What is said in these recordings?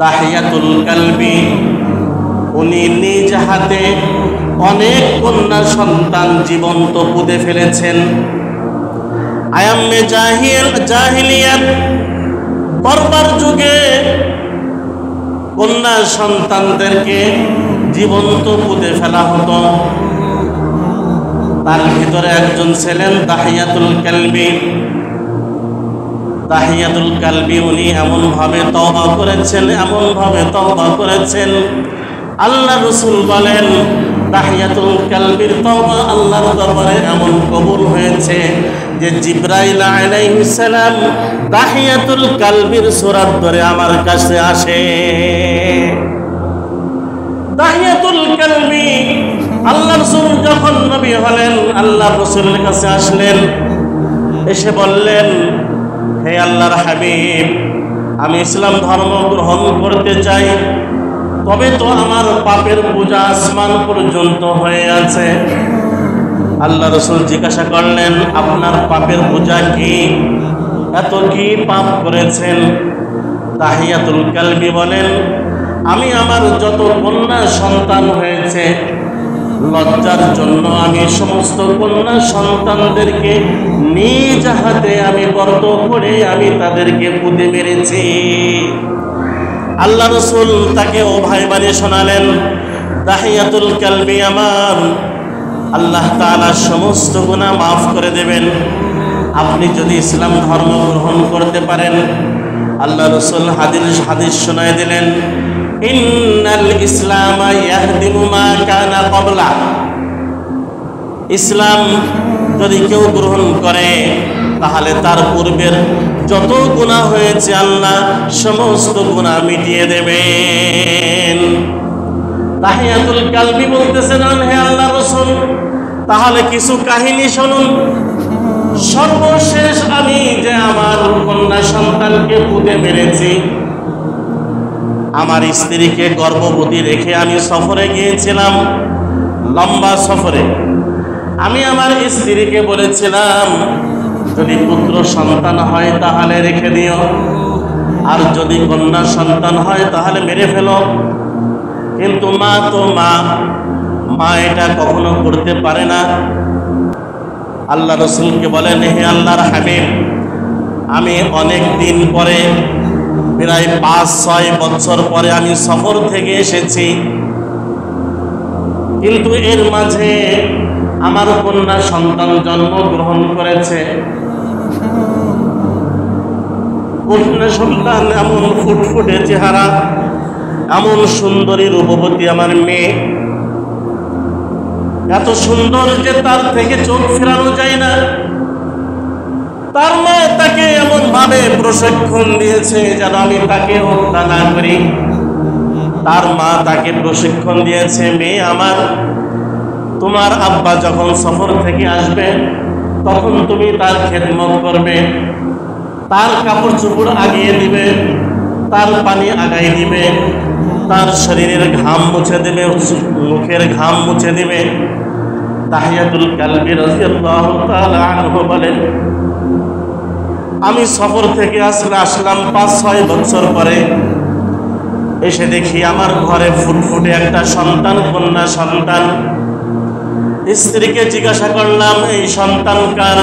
দাহিয়াতুল কালবি উনি নিজ হাতে অনেক কন্যা সন্তান জীবন্ত পুঁতে ফেলেছেন। আয়াম্মে জাহিলিয়াত বর্বর যুগে কন্যা সন্তানদেরকে জীবন্ত পুঁতে ফেলা হতো। তার ভিতরে একজন ছিলেন দাহিয়াতুল কালবি। দাহিয়াতুল কালবি উনি এমনভাবে তওবা করেছেন, আল্লাহ রাসূল বলেন দাহিয়াতুল কালবির তওবা আল্লাহর দরবারে এমন কবুল হয়েছে যে জিবরাইল আলাইহিস সালাম দাহিয়াতুল কালবির সূরাত ধরে আমার কাছে আসে। দাহিয়াতুল কালবি আল্লাহ রাসূল যখন নবী হলেন, আল্লাহ রাসূলের কাছে আসলেন, এসে বললেন, হে আল্লাহর হাবিব, আমি ইসলাম ধর্ম গ্রহণ করতে চাই, তবে তো আমার পাপের পূজা আসমান পর্যন্ত হয়ে আছে। আল্লাহ রাসূল জিজ্ঞাসা করলেন, আপনার পাপের পূজা কি? এত কি পাপ করেছেন? দাহিয়াতুল কালবি বলেন, আমি আমার যত কন্যা সন্তান হয়েছে লজ্জার জন্য আমি সমস্ত কন্যা সন্তানদেরকে নিজ হাতে আমি ব্রত করে আমি তাদেরকে পুঁতে মেরেছি। আল্লাহ রাসূল তাকে অভয় বাণী শোনালেন, দাহিয়াতুল কালবি আমার, আল্লাহ তাআলা সমস্ত গুনাহ মাফ করে দেবেন আপনি যদি ইসলাম ধর্ম গ্রহণ করতে পারেন। আল্লাহ রাসূল হাদিস শোনায় দিলেন, ইন্নাল ইসলামা ইয়াহদিমু মা কানা ক্বাবলা। ইসলাম যদি কেউ গ্রহণ করে তাহলে তার পূর্বের যত গুনাহ হয়েছে আল্লাহ সমস্ত গুনাহ মিটিয়ে দেবেন। দাহিয়াতুল কালবি বলতেছেন, হে আল্লাহ রাসূল, তাহলে কিছু কাহিনী শুনুন। সর্বশেষ আমি যে আমার কন্যা সন্তানকে পুঁতে মেরেছি, আমার স্ত্রীকে গর্ভবতী রেখে আমি সফরে গিয়েছিলাম, লম্বা সফরে। আমি আমার স্ত্রীকে বলেছিলাম, যদি পুত্র সন্তান হয় তাহলে রেখে দিও, আর যদি কন্যা সন্তান হয় তাহলে মেরে ফেলো। কিন্তু মা এটা কখনো করতে পারে না। আল্লাহ রাসূলকে বলেন, হে আল্লাহর হাবিব, আমি অনেক দিন পরে, প্রায় 5-6 বছর পরে আমি সফর থেকে এসেছি, কিন্তু এর মাঝে আমার কন্যা সন্তান জন্মগ্রহণ করেছে। কন্যা সন্তান এমন ফুটফুটে চেহারা, এমন সুন্দরী রূপবতী আমার মেয়ে, এত সুন্দর যে তার থেকে চোখ ফেরানো যায় না। তার মা তাকে এমন ভাবে প্রশিক্ষণ দিয়েছে যেন আমি তাকে হত্যা না করি। তার মা তাকে প্রশিক্ষণ দিয়েছে, মেয়ে আমার, তোমার আব্বা যখন সফর থেকে আসবে তখন তুমি তার খেদমত করবে, তার কাপড় চোপড় আগিয়ে দিবে, তার পানি আগাই দিবে, তার শরীরের ঘাম মুছে দেবে, মুখের ঘাম মুছে দিবে। দাহিয়াতুল কালবি রাদিয়াল্লাহু তাআলা আনহু বলেন, আমি সফর থেকে আসলাম 5-6 বছর পরে, এসে দেখি আমার ঘরে ফুটফুটে একটা সন্তান, কন্যা সন্তান। স্ত্রীকে জিজ্ঞাসা করলাম, এই সন্তান কার?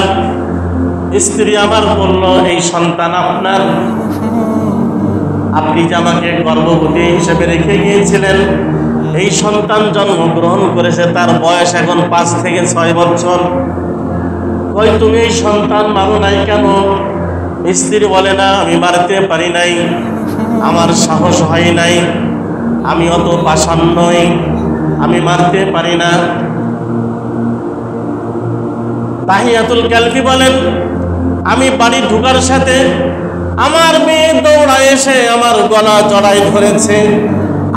স্ত্রী আমার বলল, এই সন্তান আপনার। আপনি যে আমাকে গর্ভবতী হিসেবে রেখে গিয়েছিলেন, এই সন্তান জন্মগ্রহণ করেছে, তার বয়স এখন 5 থেকে 6 বছর। কই, তুমি এই সন্তান মারো নাই কেন? স্ত্রী বলে, না, আমি মারতে পারি নাই, আমার সাহস হয় নাই, আমি অত পাষাণ নই, আমি মারতে পারি না। দাহিয়াতুল কালবি বলেন, আমি বাড়ি ঢোকার সাথে আমার মেয়ে দৌড়ায় এসে আমার গলা জড়াই ধরেছে,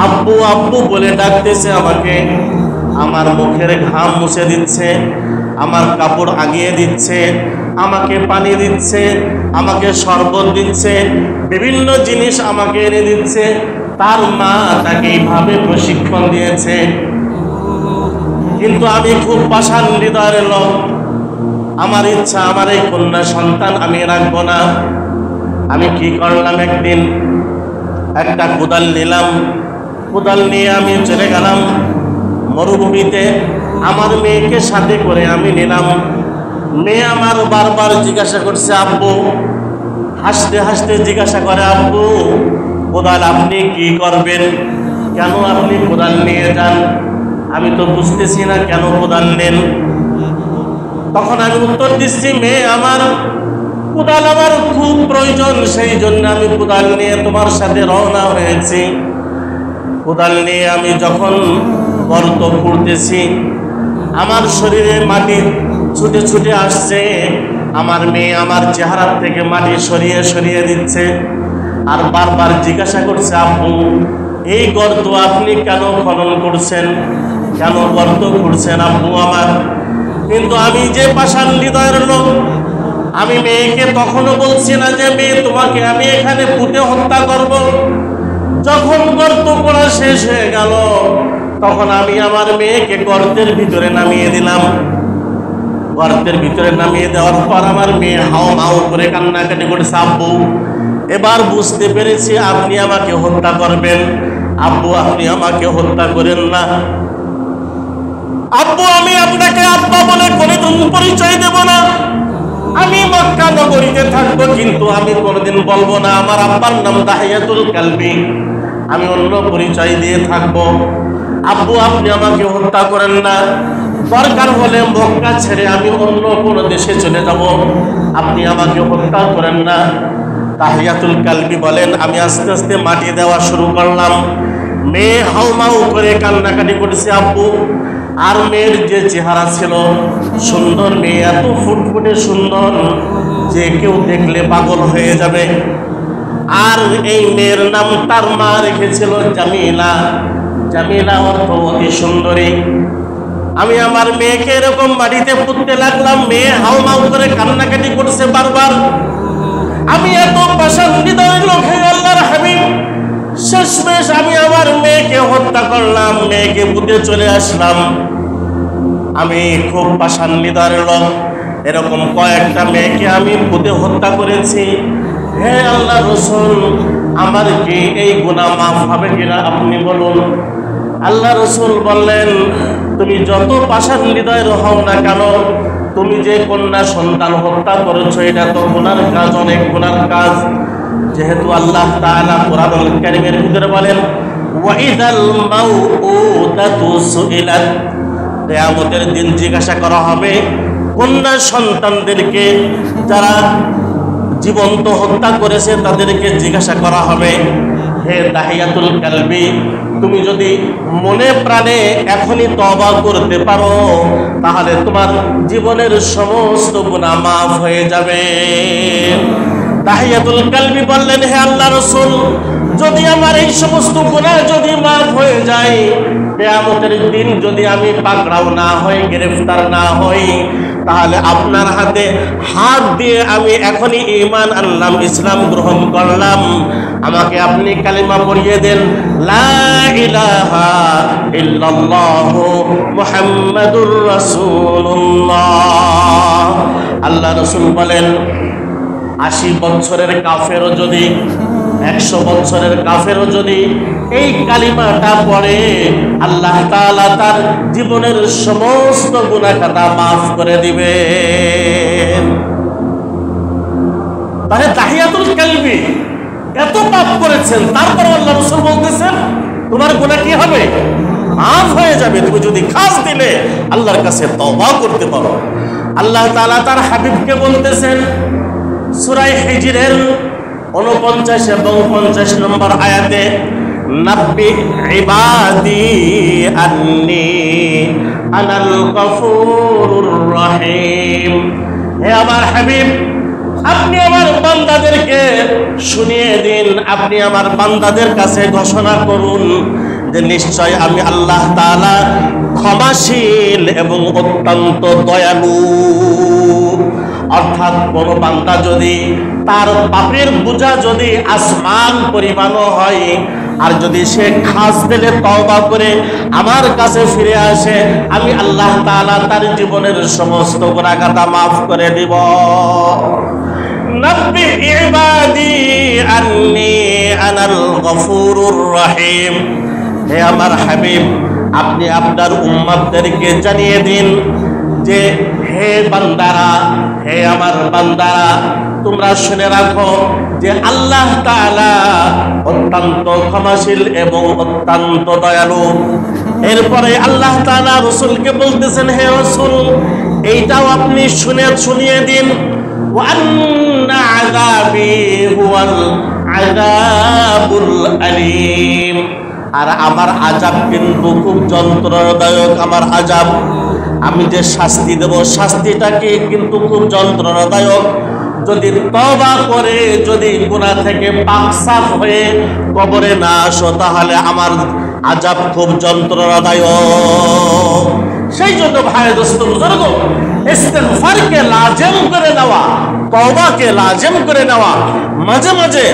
আব্বু আব্বু বলে ডাকতেছে আমাকে, আমার মুখের ঘাম মুছে দিচ্ছে, আমার কাপড় আগিয়ে দিচ্ছে, আমাকে পানি দিচ্ছে, আমাকে শরবত দিচ্ছে, বিভিন্ন জিনিস আমাকে এনে দিচ্ছে। তার মা তাকে এইভাবে প্রশিক্ষণ দিয়েছে। কিন্তু আমি খুব পাষাণ হৃদয়ের লোক, আমার ইচ্ছা আমার এই কন্যা সন্তান আমি রাখবো না। আমি কি করলাম, একদিন একটা কোদাল নিলাম, কোদাল নিয়ে আমি চলে গেলাম মরুভূমিতে। আমার মেয়েকে সাথে করে আমি নিলাম। মেয়ে আমার বারবার জিজ্ঞাসা করছে আব্বু, হাসতে হাসতে জিজ্ঞাসা করে, আব্বু কোদাল আপনি কি করবেন? কেন আপনি কোদাল নিয়ে যান? আমি তো বুঝতেছি না কেন কোদাল নেন। তখন আমি উত্তর দিচ্ছি, মেয়ে আমার, কোদাল আমার খুব প্রয়োজন, সেই জন্য আমি কোদাল নিয়ে তোমার সাথে রওনা হয়েছি। কোদাল নিয়ে আমি যখন গর্ত খুঁড়তেছি, আমার শরীরে মাটি ছুটে ছুটে আসছে। আমার মেয়ে আমার চেহারা থেকে মাটি সরিয়ে সরিয়ে দিচ্ছে, আর বারবার জিজ্ঞাসা করছে, আব্বু এই গর্ত আপনি কেন খনন করছেন, কেন গর্ত খুঁড়ছেন আব্বু আমার? কিন্তু আমি যে পাষাণ হৃদয়ের লোক, আমি মেয়েকে তখনও বলছি না যে মেয়ে তোমাকে আমি এখানে পুঁতে হত্যা করব। যখন গর্ত করা শেষ হয়ে গেল, তখন আমি আমার মেয়েকে গর্তের ভিতরে নামিয়ে দিলাম। গর্তের ভিতরে নামিয়ে দেওয়ার পর আমার মেয়ে হাও মাও করে কান্নাকাটি করেছে, আব্বু এবার বুঝতে পেরেছি আপনি আমাকে হত্যা করবেন। আব্বু আপনি আমাকে হত্যা করেন না। আব্বু আমি আপনাকে আব্বা বলে কোনোদিন পরিচয় দেব না। আমি মক্কা নগরীতে থাকবো, কিন্তু আমি কোনোদিন বলবো না আমার আব্বার নাম দাহিয়াতুল কালবি। আমি অন্য পরিচয় দিয়ে থাকবো। আব্বু আপনি আমাকে হত্যা করেন না। দরকার হলে মক্কা ছেড়ে আমি অন্য কোনো দেশে চলে যাব, আপনি আমাকে হত্যা করেন না। দাহিয়াতুল কালবি বলেন, আমি আস্তে আস্তে মাটি দেওয়া শুরু করলাম। মেয়ে হাউমাউ করে কান্নাকাটি করেছে আব্বু। আর মেয়ের যে চেহারা ছিল সুন্দর, মেয়ে এত ফুটফুটে সুন্দর যে কেউ দেখলে পাগল হয়ে যাবে। আর এই মেয়ের নাম তার মা রেখেছিল জামিলা। জামিলা অর্থ অতি সুন্দরী। আমি আমার মেয়েকে এরকম মাটিতে পুঁততে লাগলাম। মেয়ে হাউমাউ করে কান্নাকাটি করছে বারবার। আমি এত পাষাণ হৃদয়ের লোক হে আল্লাহর হাবিব, শেষমেশ আমি আমার মেয়েকে হত্যা করলাম, মেয়েকে পুঁতে চলে আসলাম। আমি খুব পাষাণ হৃদয়ের লোক, এরকম কয়েকটা মেয়েকে আমি পুঁতে হত্যা করেছি। হে আল্লাহ রসুল, আমার কি এই গুনাহ মাফ হবে কিনা আপনি বলুন। আল্লাহ রসুল বললেন, তুমি যত পাষাণ হৃদয়ের হও না কেন, তুমি যে কন্যা সন্তান হত্যা করেছো এটা তো গুনার কাজ, অনেক গুনার কাজ। যেহেতু আল্লাহ তাআলা কোরআনুল কারীমের ভিতরে বলেন, ওয়াইদাল মাউউদাতু সুইলাত, কিয়ামতের দিন জিজ্ঞাসা করা হবে কন্যা সন্তানদেরকে, যারা জীবন্ত হত্যা করেছে তাদেরকে জিজ্ঞাসা করা হবে, হে দাহিয়াতুল কালবি, তুমি যদি মনে প্রাণে এখনই তওবা করতে পারো তাহলে তোমার জীবনের সমস্ত গুনাহ মাফ হয়ে যাবে। দাহিয়াতুল কালবি বললেন, হে আল্লাহ রাসূল, যদি আমার এই সমস্ত গুনাহ যদি মাফ হয়ে যায়, কিয়ামতের দিন যদি আমি পাকড়াও না হই, গ্রেফতার না হই, তাহলে আপনার হাতে হাত দিয়ে আমি এখনই ঈমান আনলাম, ইসলাম গ্রহণ করলাম, আমাকে আপনি কালিমা পড়িয়ে দেন, লা ইলাহা ইল্লাল্লাহু মুহাম্মাদুর রাসূলুল্লাহ। আল্লাহ রাসূল বলেন, 80 বছরের কাফেরও যদি, 100 বছরের কাফেরও যদি এই কালিমাটা পড়ে, আল্লাহ তাআলা তার জীবনের সমস্ত গুনাহ খাতা মাফ করে দিবেন। তাহলে দাহিয়াতুল কালবি এত পাপ করেছেন, তারপর আল্লাহ রাসূল বলতেছেন তোমার গুনাহ কি হবে? মাফ হয়ে যাবে, তুমি যদি খাস দিলে আল্লাহর কাছে তওবা করতে পারো। আল্লাহ তাআলা তার হাবিবকে বলতেছেন সূরা হিজরের 49 এবং 50 নম্বর আয়াতে, নাব্বি ইবাদি আন্নী আনাল গফুরুর রহিম। হে আমার হাবিব, আপনি আমার বান্দাদেরকে শুনিয়ে দিন, আপনি আমার বান্দাদের কাছে ঘোষণা করুন যে নিশ্চয় আমি আল্লাহ তাআলা ক্ষমাশীল এবং অত্যন্ত দয়ালু। অর্থাৎ কোন বান্দা যদি তার পাপের বোঝা যদি আসমান পরিমাণও হয়, আর যদি সে খাস দিলে তওবা করে আমার কাছে ফিরে আসে, আমি আল্লাহ তাআলা তার জীবনের সমস্ত গুনাহ খাতা মাফ করে দিব। নাব্বি ইবাদি আন্নী আনাল গফুরুর রহিম। হে আমার হাবিব, আপনি আপনার উম্মতদেরকে জানিয়ে দিন যে হে বান্দারা, হে আমার বান্দারা, তোমরা শুনে রাখো যে আল্লাহ তাআলা অত্যন্ত ক্ষমাশীল এবং অত্যন্ত দয়ালু। এরপরে আল্লাহ তাআলা রাসূলকে বলতেছেন, হে রাসূল, এইটাও আপনি শুনিয়ে দিন, ওয়া আন্না আযাবি হুয়াল আযাবুল আলীম। আর আমার আযাব কিন্তু খুব যন্ত্রণাদায়ক। আমার আযাব, আমি যে শাস্তি দেব, শাস্তিটাকে কিন্তু খুব যন্ত্রণাদায়ক। যদি তওবা করে যদি গুনাহ থেকে পাক সাফ হয়ে কবরে না আসো, তাহলে আমার আযাব খুব যন্ত্রণাদায়ক। সেই জন্য ভাই দোস্ত বুজুর্গ, ইস্তিগফারকে লাজিম করে নেওয়া, তওবাকে লাজিম করে নেওয়া, মাঝে মাঝে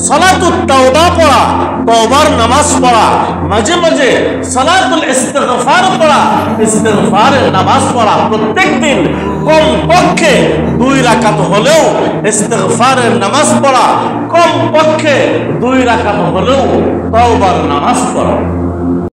সালাতুত তাওবা পড়া, তওবার নামাজ পড়া, মাঝে মাঝে সালাতুল ইস্তিগফার পড়া, ইস্তিগফারের নামাজ পড়া, প্রত্যেকদিন কমপক্ষে 2 রাকাত হলেও ইস্তিগফারের নামাজ পড়া, কমপক্ষে 2 রাকাত হলেও তওবার নামাজ পড়া।